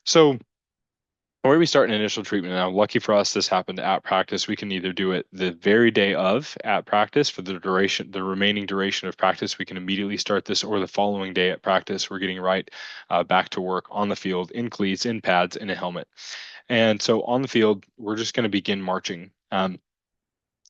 So where we start an initial treatment now, lucky for us, this happened at practice. We can either do it the very day of at practice for the duration, the remaining duration of practice. We can immediately start this, or the following day at practice, we're getting right back to work on the field in cleats, in pads, in a helmet. And so on the field, we're just going to begin marching.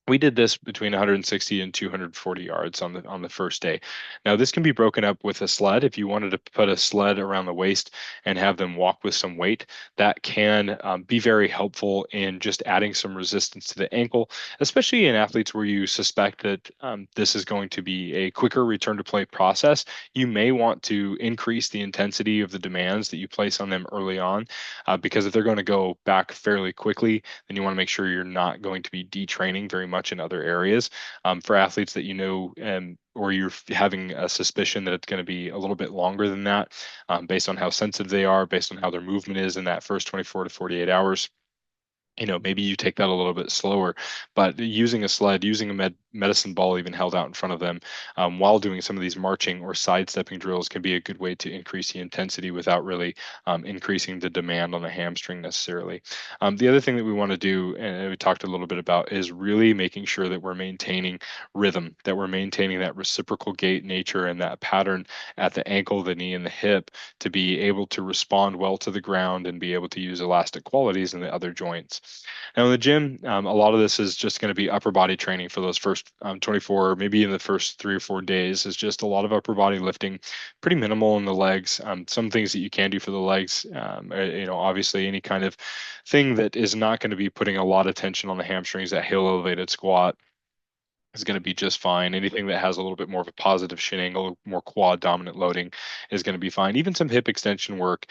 We did this between 160 and 240 yards on the first day. Now this can be broken up with a sled. If you wanted to put a sled around the waist and have them walk with some weight, that can be very helpful in just adding some resistance to the ankle, especially in athletes where you suspect that this is going to be a quicker return to play process. You may want to increase the intensity of the demands that you place on them early on, because if they're going to go back fairly quickly, then you want to make sure you're not going to be detraining very much in other areas. For athletes that you know, or you're having a suspicion that it's going to be a little bit longer than that, based on how sensitive they are, based on how their movement is in that first 24 to 48 hours, maybe you take that a little bit slower. But using a sled, using a medicine ball even held out in front of them, while doing some of these marching or sidestepping drills, can be a good way to increase the intensity without really increasing the demand on the hamstring necessarily. The other thing that we want to do, and we talked a little bit about, is really making sure that we're maintaining rhythm, that we're maintaining that reciprocal gait nature and that pattern at the ankle, the knee, and the hip, to be able to respond well to the ground and be able to use elastic qualities in the other joints. Now in the gym, a lot of this is just going to be upper body training for those first 24, or maybe in the first 3 or 4 days, is just a lot of upper body lifting, pretty minimal in the legs. Some things that you can do for the legs, obviously any kind of thing that is not going to be putting a lot of tension on the hamstrings, that heel elevated squat is going to be just fine. Anything that has a little bit more of a positive shin angle, more quad dominant loading, is going to be fine. Even some hip extension work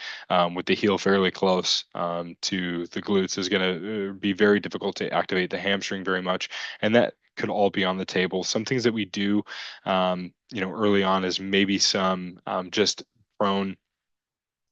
with the heel fairly close to the glutes is going to be very difficult to activate the hamstring very much. And that could all be on the table. Some things that we do, early on, is maybe some just prone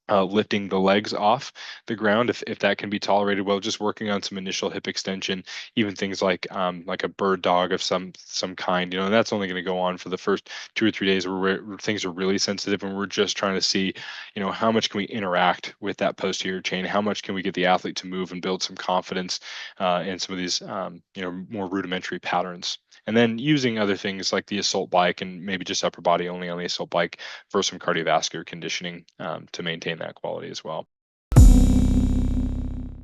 lifting the legs off the ground, if that can be tolerated well, just working on some initial hip extension, even things like a bird dog of some kind. That's only going to go on for the first 2 or 3 days where things are really sensitive, and we're just trying to see, how much can we interact with that posterior chain, how much can we get the athlete to move and build some confidence in some of these more rudimentary patterns. And then using other things like the assault bike, and maybe just upper body only on the assault bike, for some cardiovascular conditioning to maintain that quality as well.